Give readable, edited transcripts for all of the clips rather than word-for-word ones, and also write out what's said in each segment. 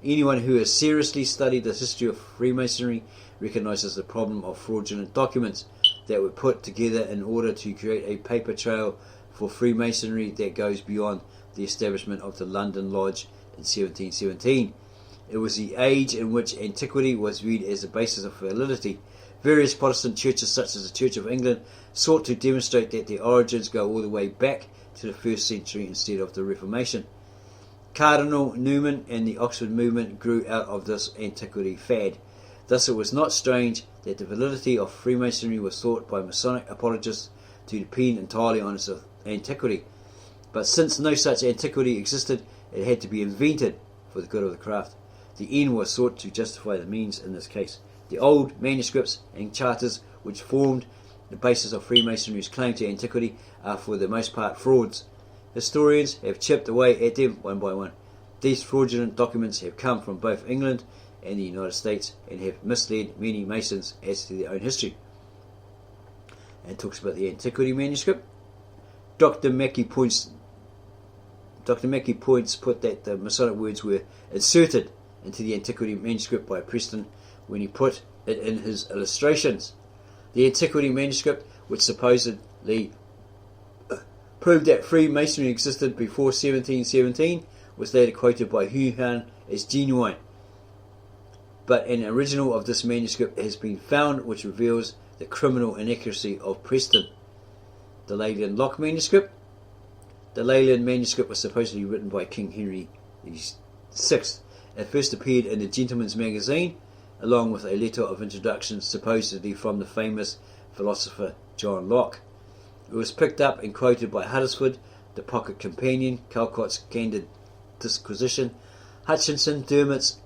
Anyone who has seriously studied the history of Freemasonry recognizes the problem of fraudulent documents that were put together in order to create a paper trail for Freemasonry that goes beyond the establishment of the London Lodge in 1717. It was the age in which antiquity was viewed as the basis of validity. Various Protestant churches, such as the Church of England, sought to demonstrate that their origins go all the way back to the 1st century instead of the Reformation. Cardinal Newman and the Oxford movement grew out of this antiquity fad. Thus it was not strange that the validity of Freemasonry was thought by Masonic apologists to depend entirely on its antiquity. But since no such antiquity existed, it had to be invented for the good of the craft. The end was sought to justify the means in this case. The old manuscripts and charters which formed the basis of Freemasonry's claim to antiquity are for the most part frauds. Historians have chipped away at them one by one. These fraudulent documents have come from both England and the United States and have misled many Masons as to their own history. And it talks about the antiquity manuscript. Dr. Mackey points put that the Masonic words were inserted into the antiquity manuscript by Preston when he put it in his illustrations. The antiquity manuscript, which supposedly proved that Freemasonry existed before 1717, was later quoted by Huhan as genuine. But an original of this manuscript has been found which reveals the criminal inaccuracy of Preston. The Leyland Lock manuscript. The Leyland manuscript was supposedly written by King Henry VI. It first appeared in the Gentleman's Magazine, along with a letter of introduction supposedly from the famous philosopher John Locke. It was picked up and quoted by Huddersford, the Pocket Companion, Calcott's Candid Disquisition, Hutchinson, Dermot's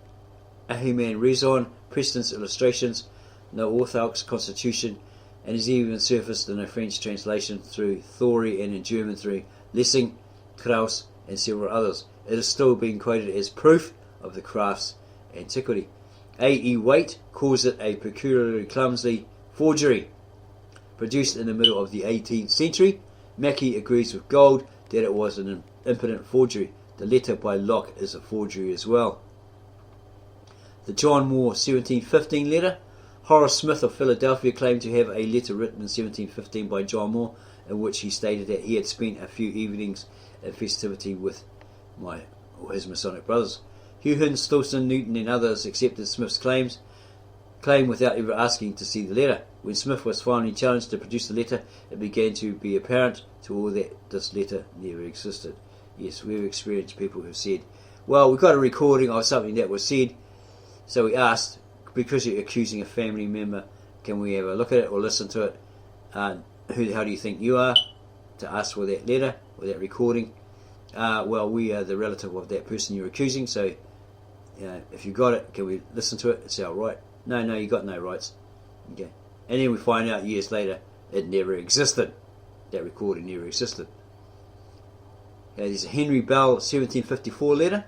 Ahiman Rezon, Preston's Illustrations, Northalk's Constitution, and is even surfaced in a French translation through Thory and in German through Lessing, Krauss, and several others. It is still being quoted as proof of the craft's antiquity. A.E. Waite calls it a peculiarly clumsy forgery produced in the middle of the 18th century. Mackey agrees with Gold that it was an impotent forgery. The letter by Locke is a forgery as well. The John Moore 1715 letter. Horace Smith of Philadelphia claimed to have a letter written in 1715 by John Moore in which he stated that he had spent a few evenings in festivity with his Masonic brothers. Huhan, Stolson, Newton and others accepted Smith's claim without ever asking to see the letter. When Smith was finally challenged to produce the letter, it began to be apparent to all that this letter never existed. Yes, we've experienced people who said, well, we've got a recording of something that was said, so we asked, because you're accusing a family member, can we have a look at it or listen to it? How do you think you are? To ask for that letter or that recording. Well, we are the relative of that person you're accusing, so if you got it, can we listen to it? It's our right. No, you got no rights. Okay. And then we find out years later it never existed. That recording never existed. There's a Henry Bell 1754 letter.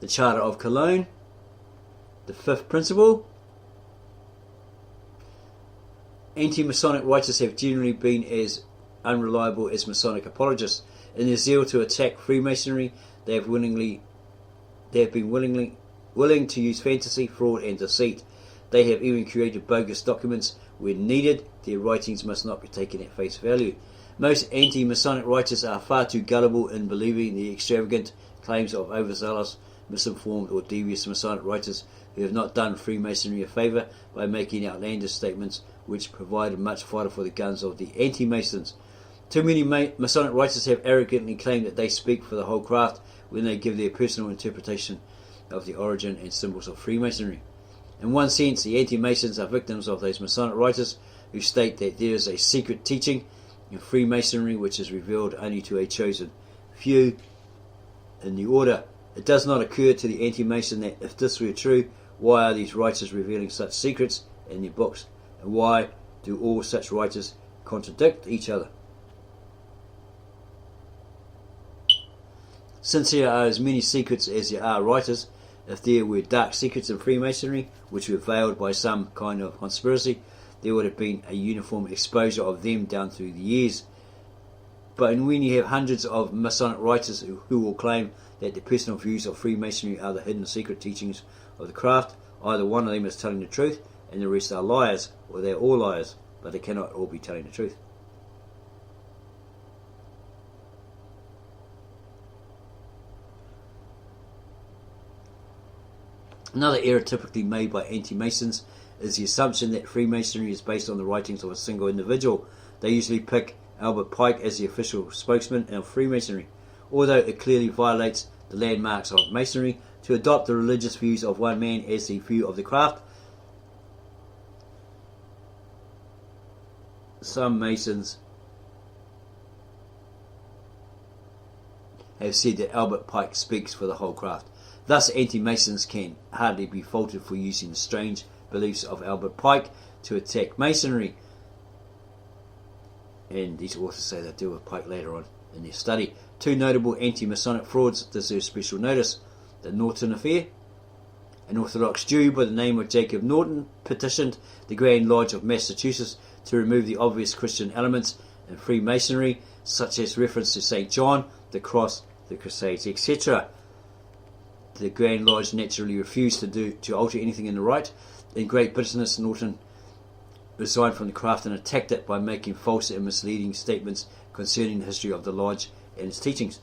The Charter of Cologne. The fifth principle. Anti-Masonic writers have generally been as unreliable as Masonic apologists. In their zeal to attack Freemasonry, they have been willing to use fantasy, fraud and deceit. They have even created bogus documents. When needed, their writings must not be taken at face value. Most anti-Masonic writers are far too gullible in believing the extravagant claims of overzealous, misinformed or devious Masonic writers who have not done Freemasonry a favour by making outlandish statements which provided much fodder for the guns of the anti-Masons. Too many Masonic writers have arrogantly claimed that they speak for the whole craft when they give their personal interpretation of the origin and symbols of Freemasonry. In one sense, the anti-Masons are victims of those Masonic writers who state that there is a secret teaching in Freemasonry which is revealed only to a chosen few in the order. It does not occur to the anti-Mason that if this were true, why are these writers revealing such secrets in their books? And why do all such writers contradict each other? Since there are as many secrets as there are writers, if there were dark secrets in Freemasonry which were veiled by some kind of conspiracy, there would have been a uniform exposure of them down through the years. But when you have hundreds of Masonic writers who will claim that the personal views of Freemasonry are the hidden secret teachings of the craft. Either one of them is telling the truth and the rest are liars, or they're all liars, but they cannot all be telling the truth. Another error typically made by anti-Masons is the assumption that Freemasonry is based on the writings of a single individual. They usually pick Albert Pike as the official spokesman of Freemasonry, although it clearly violates the landmarks of Masonry to adopt the religious views of one man as the view of the craft. Some Masons have said that Albert Pike speaks for the whole craft. Thus, anti-Masons can hardly be faulted for using the strange beliefs of Albert Pike to attack Masonry. And these authors say they deal with Pike later on in their study. Two notable anti-Masonic frauds deserve special notice. The Norton Affair. An Orthodox Jew by the name of Jacob Norton petitioned the Grand Lodge of Massachusetts to remove the obvious Christian elements in Freemasonry, such as reference to St. John, the cross, the Crusades, etc. The Grand Lodge naturally refused to alter anything in the rite. In great bitterness, Norton resigned from the craft and attacked it by making false and misleading statements concerning the history of the lodge and its teachings.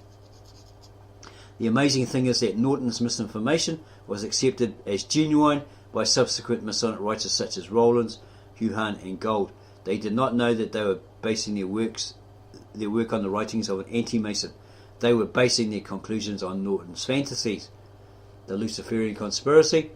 The amazing thing is that Norton's misinformation was accepted as genuine by subsequent Masonic writers such as Rollins, Huhan and Gold. They did not know that they were basing their work on the writings of an anti-Mason. They were basing their conclusions on Norton's fantasies. The Luciferian Conspiracy.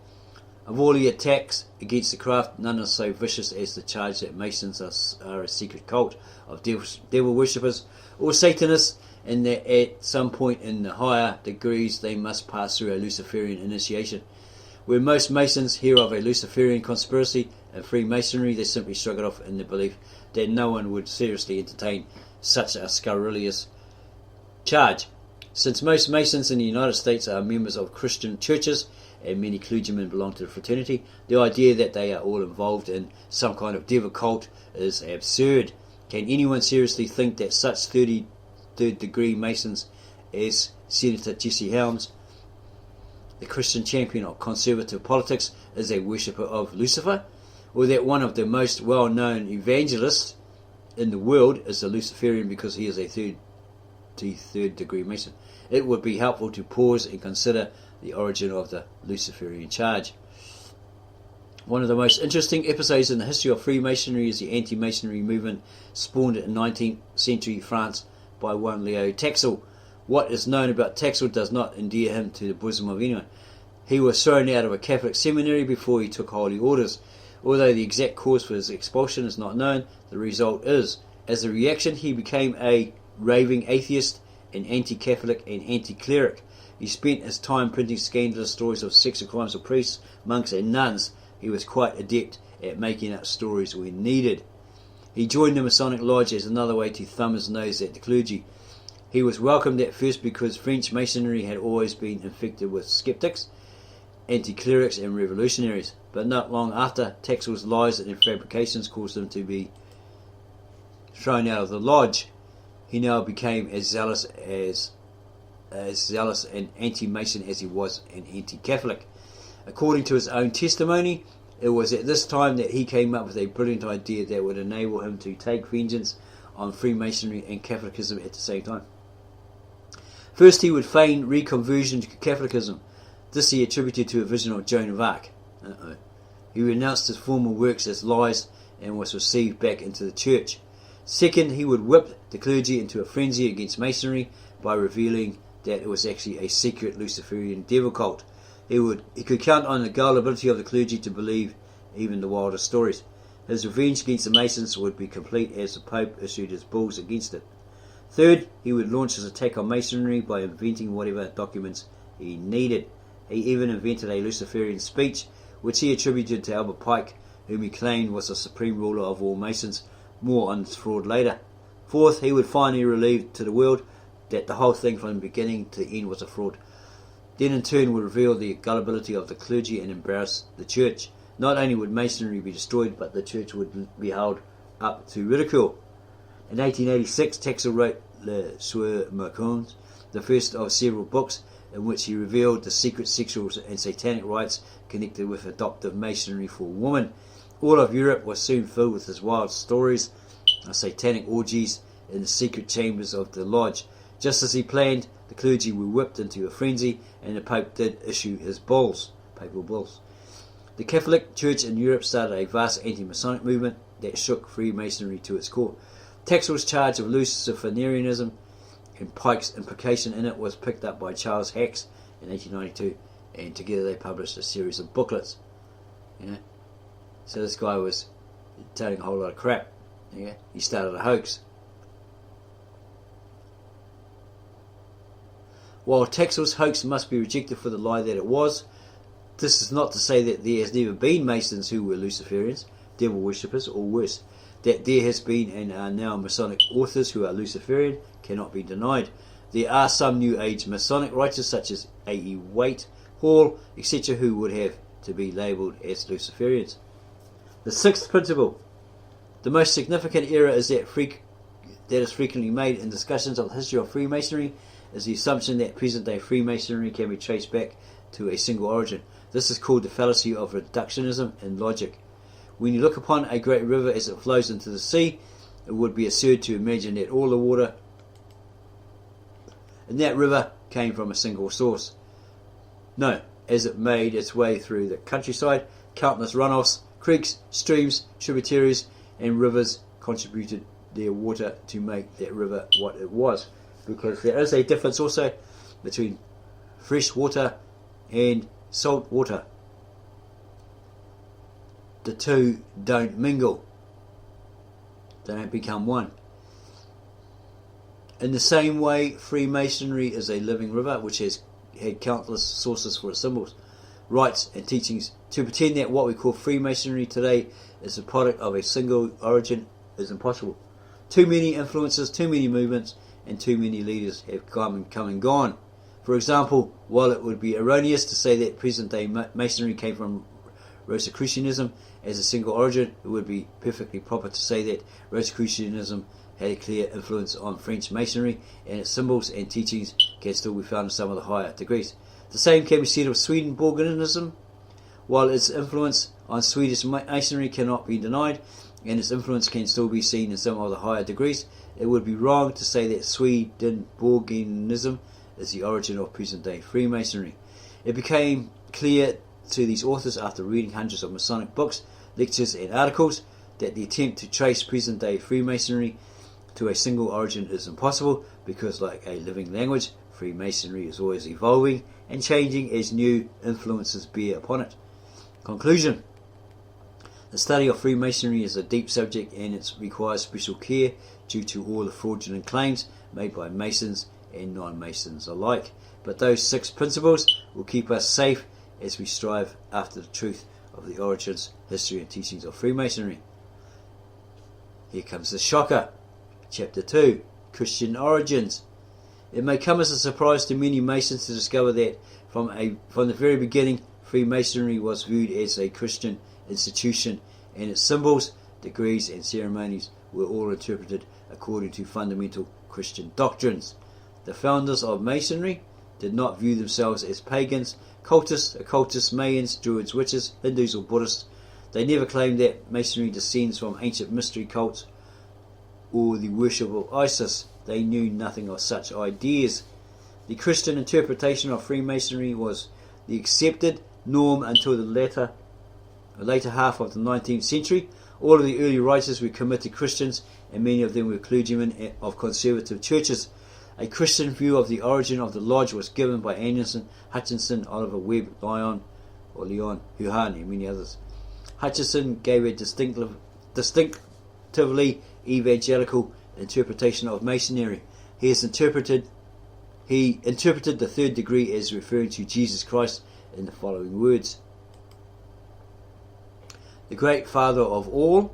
Of all the attacks against the craft, none are so vicious as the charge that Masons are a secret cult of devil worshippers or Satanists, and that at some point in the higher degrees they must pass through a Luciferian initiation. Where most Masons hear of a Luciferian conspiracy and Freemasonry, they simply shrug it off in the belief that no one would seriously entertain such a scurrilous charge. Since most Masons in the United States are members of Christian churches and many clergymen belong to the fraternity, the idea that they are all involved in some kind of devil cult is absurd. Can anyone seriously think that such 33rd degree Masons as Senator Jesse Helms, the Christian champion of conservative politics, is a worshipper of Lucifer? Or that one of the most well-known evangelists in the world is a Luciferian because he is a 33rd degree Mason? It would be helpful to pause and consider the origin of the Luciferian charge. One of the most interesting episodes in the history of Freemasonry is the Anti-Masonry Movement, spawned in 19th century France by one Leo Taxil. What is known about Taxil does not endear him to the bosom of anyone. He was thrown out of a Catholic seminary before he took holy orders. Although the exact cause for his expulsion is not known, the result is, as a reaction, he became a raving atheist, an anti-Catholic and anti-cleric. He spent his time printing scandalous stories of sexual crimes of priests, monks and nuns. He was quite adept at making up stories when needed. He joined the Masonic Lodge as another way to thumb his nose at the clergy. He was welcomed at first because French Masonry had always been infected with skeptics, anti-clerics and revolutionaries, but not long after, Taxil's lies and fabrications caused him to be thrown out of the lodge. He now became as zealous an anti-Mason as he was an anti-Catholic. According to his own testimony, it was at this time that he came up with a brilliant idea that would enable him to take vengeance on Freemasonry and Catholicism at the same time. First, he would feign reconversion to Catholicism. This he attributed to a vision of Joan of Arc. He renounced his former works as lies and was received back into the church. Second, he would whip the clergy into a frenzy against Masonry by revealing that it was actually a secret Luciferian devil cult. He could count on the gullibility of the clergy to believe even the wildest stories. His revenge against the Masons would be complete as the Pope issued his bulls against it. Third, he would launch his attack on Masonry by inventing whatever documents he needed. He even invented a Luciferian speech, which he attributed to Albert Pike, whom he claimed was the supreme ruler of all Masons. More on this fraud later. Fourth, he would finally reveal to the world that the whole thing from the beginning to the end was a fraud. Then in turn would reveal the gullibility of the clergy and embarrass the church. Not only would Masonry be destroyed, but the church would be held up to ridicule. In 1886, Taxil wrote Les Soeurs Marquands, the first of several books in which he revealed the secret sexual and satanic rites connected with adoptive masonry for women. All of Europe was soon filled with his wild stories of satanic orgies in the secret chambers of the lodge. Just as he planned, the clergy were whipped into a frenzy, and the Pope did issue his bulls, papal bulls. The Catholic Church in Europe started a vast anti-Masonic movement that shook Freemasonry to its core. Taxel's charge of Luciferianism and Pike's implication in it was picked up by Charles Hacks in 1892, and together they published a series of booklets. So this guy was telling a whole lot of crap. He started a hoax. While Taxel's hoax must be rejected for the lie that it was, this is not to say that there has never been Masons who were Luciferians, devil worshippers, or worse. That there has been and are now Masonic authors who are Luciferian cannot be denied. There are some New Age Masonic writers such as A.E. Waite, Hall, etc. who would have to be labelled as Luciferians. The sixth principle. The most significant error is that is frequently made in discussions of the history of Freemasonry is the assumption that present-day Freemasonry can be traced back to a single origin. This is called the fallacy of reductionism in logic. When you look upon a great river as it flows into the sea, it would be absurd to imagine that all the water in that river came from a single source. No, as it made its way through the countryside, countless runoffs, creeks, streams, tributaries, and rivers contributed their water to make that river what it was. Because there is a difference also between fresh water and salt water. The two don't mingle. They don't become one. In the same way, Freemasonry is a living river which has had countless sources for its symbols, rites and teachings. To pretend that what we call Freemasonry today is a product of a single origin is impossible. Too many influences, too many movements, and too many leaders have come and gone. For example, while it would be erroneous to say that present-day Masonry came from Rosicrucianism as a single origin, it would be perfectly proper to say that Rosicrucianism had a clear influence on French Masonry, and its symbols and teachings can still be found in some of the higher degrees. The same can be said of Swedenborgianism. While its influence on Swedish Masonry cannot be denied, and its influence can still be seen in some of the higher degrees, it would be wrong to say that Swedenborgianism is the origin of present-day Freemasonry. It became clear to these authors after reading hundreds of Masonic books, lectures and articles that the attempt to trace present-day Freemasonry to a single origin is impossible because, like a living language, Freemasonry is always evolving and changing as new influences bear upon it. Conclusion. The study of Freemasonry is a deep subject and it requires special care due to all the fraudulent claims made by Masons and non-Masons alike. But those 6 principles will keep us safe as we strive after the truth of the origins, history and teachings of Freemasonry. Here comes the shocker. Chapter 2. Christian Origins. It may come as a surprise to many Masons to discover that from the very beginning Freemasonry was viewed as a Christian institution, and its symbols, degrees and ceremonies were all interpreted according to fundamental Christian doctrines. The founders of Masonry did not view themselves as pagans, cultists, occultists, Mayans, Druids, witches, Hindus or Buddhists. They never claimed that Masonry descends from ancient mystery cults or the worship of Isis. They knew nothing of such ideas. The Christian interpretation of Freemasonry was the accepted norm until the later half of the 19th century. All of the early writers were committed Christians, and many of them were clergymen of conservative churches. A Christian view of the origin of the lodge was given by Anderson, Hutchinson, Oliver Webb, Leon Huhan, and many others. Hutchinson gave a distinctively evangelical interpretation of Masonry. He interpreted the third degree as referring to Jesus Christ in the following words. The great Father of all,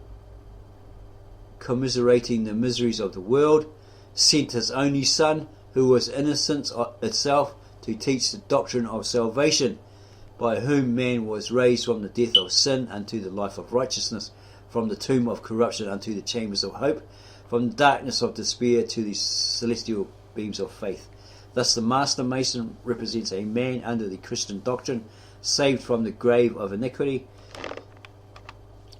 commiserating the miseries of the world, sent his only Son, who was innocence itself, to teach the doctrine of salvation, by whom man was raised from the death of sin unto the life of righteousness, from the tomb of corruption unto the chambers of hope, from the darkness of despair to the celestial beams of faith. Thus the Master Mason represents a man under the Christian doctrine, saved from the grave of iniquity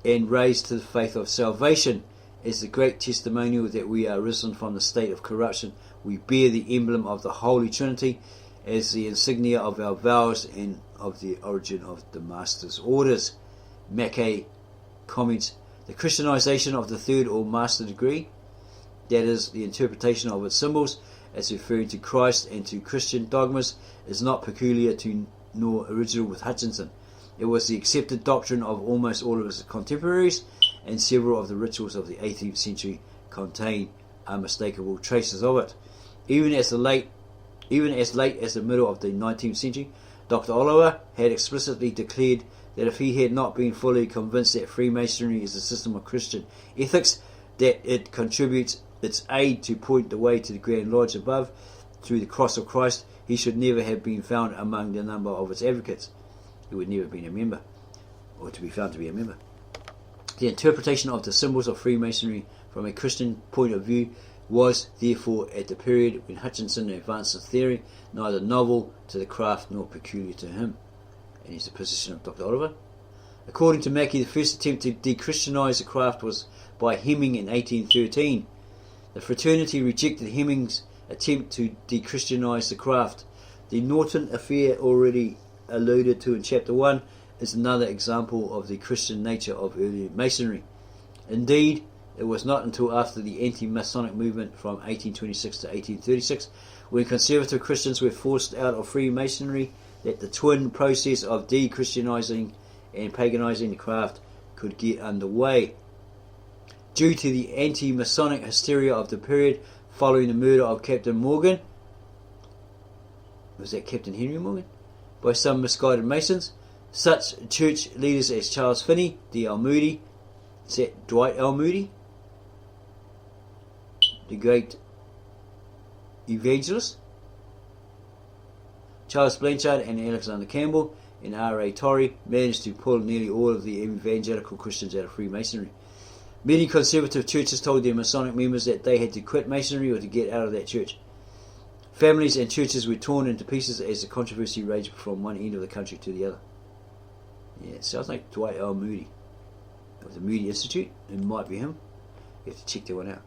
and raised to the faith of salvation. As the great testimonial that we are risen from the state of corruption, we bear the emblem of the Holy Trinity as the insignia of our vows and of the origin of the Master's orders. Mackay comments, the Christianization of the third or Master degree, that is, the interpretation of its symbols as referring to Christ and to Christian dogmas, is not peculiar to nor original with Hutchinson. It was the accepted doctrine of almost all of his contemporaries, and several of the rituals of the 18th century contain unmistakable traces of it. Even as late as the middle of the 19th century, Dr. Oliver had explicitly declared that if he had not been fully convinced that Freemasonry is a system of Christian ethics, that it contributes its aid to point the way to the Grand Lodge above through the cross of Christ, he should never have been found among the number of its advocates. He would never have been a member, or to be found to be a member. The interpretation of the symbols of Freemasonry from a Christian point of view was, therefore, at the period when Hutchinson advanced the theory, neither novel to the craft nor peculiar to him. And here's the position of Dr. Oliver. According to Mackey, the first attempt to de-Christianize the craft was by Hemming in 1813. The fraternity rejected Hemming's attempt to de-Christianize the craft. The Norton Affair, already alluded to in Chapter 1, is another example of the Christian nature of early Masonry. Indeed, it was not until after the Anti-Masonic Movement from 1826 to 1836, when conservative Christians were forced out of Freemasonry, that the twin process of de-Christianizing and paganizing the craft could get underway. Due to the anti-Masonic hysteria of the period following the murder of Captain Morgan, was that Captain Henry Morgan, by some misguided Masons, such church leaders as Charles Finney, D. L. Moody, is that Dwight L. Moody, the great evangelist, Charles Blanchard and Alexander Campbell and R. A. Torrey managed to pull nearly all of the evangelical Christians out of Freemasonry. Many conservative churches told their Masonic members that they had to quit Masonry or to get out of that church. Families and churches were torn into pieces as the controversy raged from one end of the country to the other. Yeah, it sounds like Dwight L. Moody of the Moody Institute. It might be him. You have to check that one out.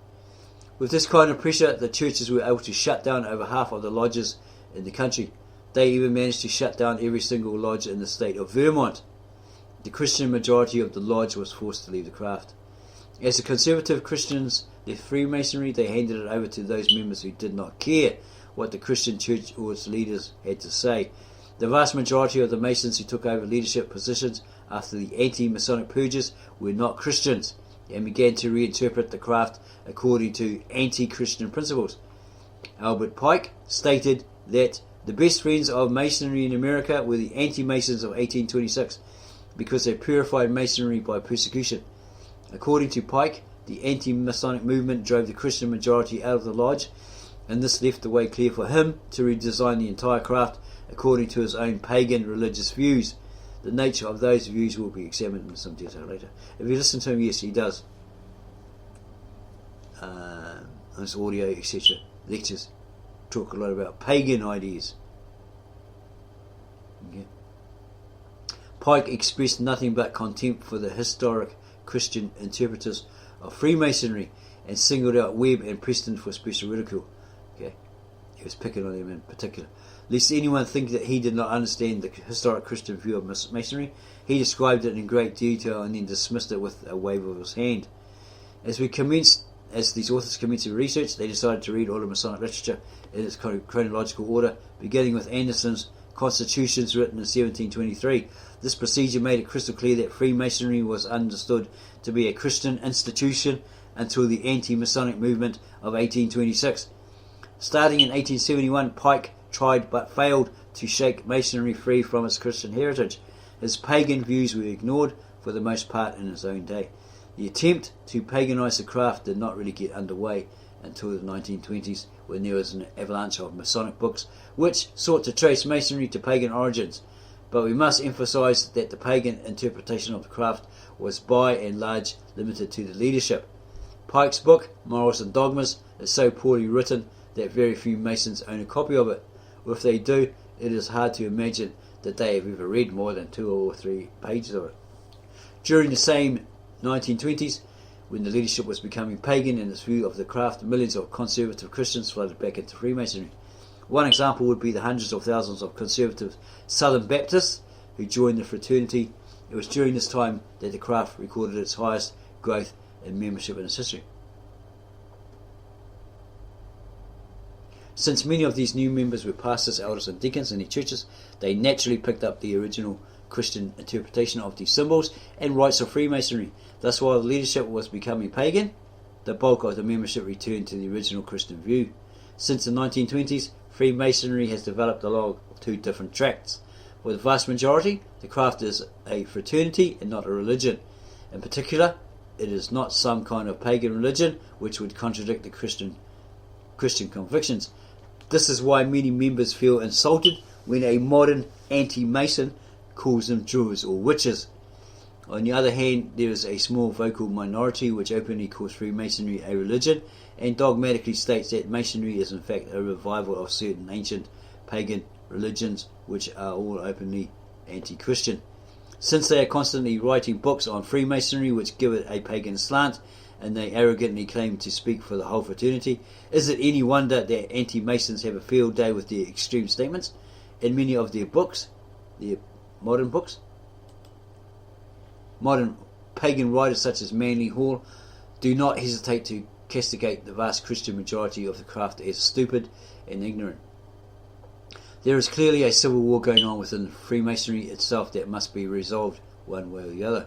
With this kind of pressure, the churches were able to shut down over half of the lodges in the country. They even managed to shut down every single lodge in the state of Vermont. The Christian majority of the lodge was forced to leave the craft. As the conservative Christians left Freemasonry, they handed it over to those members who did not care what the Christian church or its leaders had to say. The vast majority of the Masons who took over leadership positions after the anti-Masonic purges were not Christians and began to reinterpret the craft according to anti-Christian principles. Albert Pike stated that the best friends of Masonry in America were the anti-Masons of 1826 because they purified Masonry by persecution. According to Pike, the anti-Masonic movement drove the Christian majority out of the lodge, and this left the way clear for him to redesign the entire craft according to his own pagan religious views. The nature of those views will be examined in some detail later. If you listen to him, yes, he does. On his audio, etc., lectures, talk a lot about pagan ideas. Okay. Pike expressed nothing but contempt for the historic Christian interpreters of Freemasonry and singled out Webb and Preston for special ridicule. Okay, he was picking on them in particular. Lest anyone think that he did not understand the historic Christian view of Masonry, he described it in great detail and then dismissed it with a wave of his hand. As these authors commenced their research, they decided to read all of Masonic literature in its chronological order, beginning with Anderson's Constitutions written in 1723. This procedure made it crystal clear that Freemasonry was understood to be a Christian institution until the Anti-Masonic Movement of 1826. Starting in 1871, Pike tried but failed to shake Masonry free from its Christian heritage. His pagan views were ignored for the most part in his own day. The attempt to paganize the craft did not really get underway until the 1920s, when there was an avalanche of Masonic books which sought to trace Masonry to pagan origins. But we must emphasize that the pagan interpretation of the craft was by and large limited to the leadership. Pike's book, Morals and Dogmas, is so poorly written that very few Masons own a copy of it, or if they do, it is hard to imagine that they have ever read more than 2 or 3 pages of it. During the same 1920s, when the leadership was becoming pagan in its view of the craft, millions of conservative Christians flooded back into Freemasonry. One example would be the hundreds of thousands of conservative Southern Baptists who joined the fraternity. It was during this time that the craft recorded its highest growth in membership in its history. Since many of these new members were pastors, elders and deacons in their churches, they naturally picked up the original Christian interpretation of the symbols and rites of Freemasonry. Thus, while the leadership was becoming pagan, the bulk of the membership returned to the original Christian view. Since the 1920s, Freemasonry has developed along 2 different tracks. For the vast majority, the craft is a fraternity and not a religion. In particular, it is not some kind of pagan religion which would contradict the Christian convictions. This is why many members feel insulted when a modern anti-Mason calls them Druids or witches. On the other hand, there is a small vocal minority which openly calls Freemasonry a religion and dogmatically states that Masonry is in fact a revival of certain ancient pagan religions which are all openly anti-Christian. Since they are constantly writing books on Freemasonry which give it a pagan slant, and they arrogantly claim to speak for the whole fraternity, is it any wonder that anti-Masons have a field day with their extreme statements? In many of their books, their modern pagan writers such as Manly Hall do not hesitate to castigate the vast Christian majority of the craft as stupid and ignorant. There is clearly a civil war going on within Freemasonry itself that must be resolved one way or the other.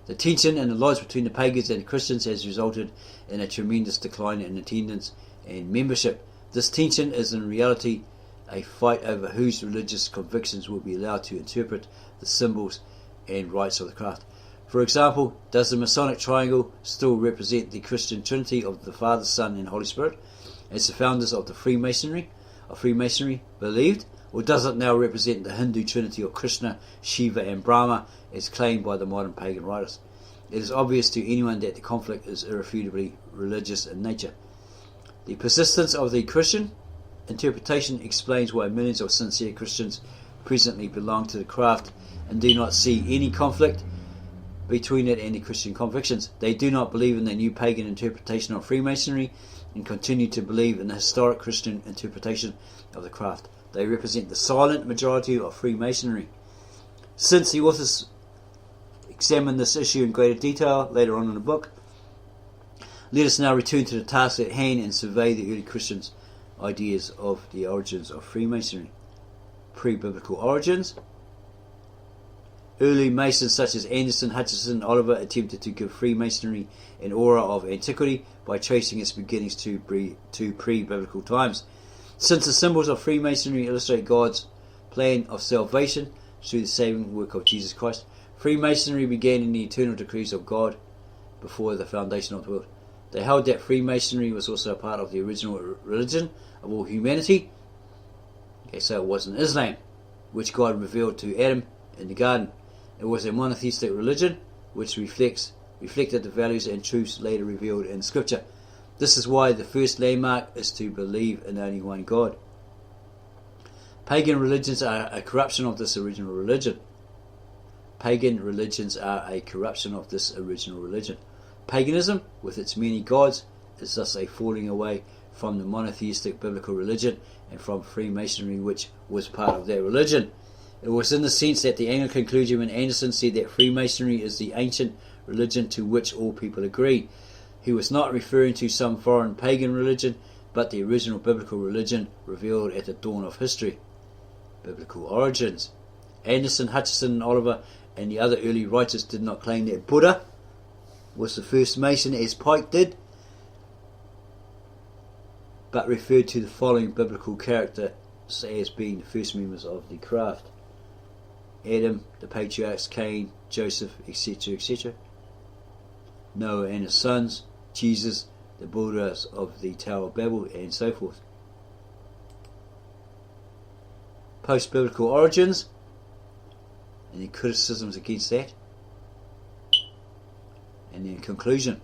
The tension and the lodge between the pagans and the Christians has resulted in a tremendous decline in attendance and membership. This tension is in reality a fight over whose religious convictions will be allowed to interpret the symbols and rites of the craft. For example, does the Masonic triangle still represent the Christian Trinity of the Father, Son and Holy Spirit, as the founders of the Freemasonry believed, or does it now represent the Hindu Trinity of Krishna, Shiva and Brahma as claimed by the modern pagan writers? It is obvious to anyone that the conflict is irrefutably religious in nature. The persistence of the Christian interpretation explains why millions of sincere Christians presently belong to the craft and do not see any conflict between it and the Christian convictions. They do not believe in the new pagan interpretation of Freemasonry and continue to believe in the historic Christian interpretation of the craft. They represent the silent majority of Freemasonry. Since the authors examine this issue in greater detail later on in the book, let us now return to the task at hand and survey the early Christians' ideas of the origins of Freemasonry. Pre-biblical origins. Early Masons such as Anderson, Hutchinson and Oliver attempted to give Freemasonry an aura of antiquity by tracing its beginnings to pre-biblical times. Since the symbols of Freemasonry illustrate God's plan of salvation through the saving work of Jesus Christ, Freemasonry began in the eternal decrees of God before the foundation of the world. They held that Freemasonry was also a part of the original religion of all humanity. Okay, so it wasn't Islam, which God revealed to Adam in the garden. It was a monotheistic religion which reflected the values and truths later revealed in Scripture. This is why the first landmark is to believe in only one God. Pagan religions are a corruption of this original religion. Paganism, with its many gods, is thus a falling away from the monotheistic biblical religion and from Freemasonry, which was part of that religion. It was in the sense that the Anglican clergyman Anderson said that Freemasonry is the ancient religion to which all people agree. He was not referring to some foreign pagan religion, but the original biblical religion revealed at the dawn of history. Biblical origins. Anderson, Hutchinson and Oliver and the other early writers did not claim that Buddha was the first Mason as Pike did, but referred to the following biblical characters as being the first members of the craft: Adam, the patriarchs, Cain, Joseph, etc., etc. Noah and his sons, Jesus, the builders of the Tower of Babel, and so forth. Post-biblical origins and the criticisms against that. And then conclusion.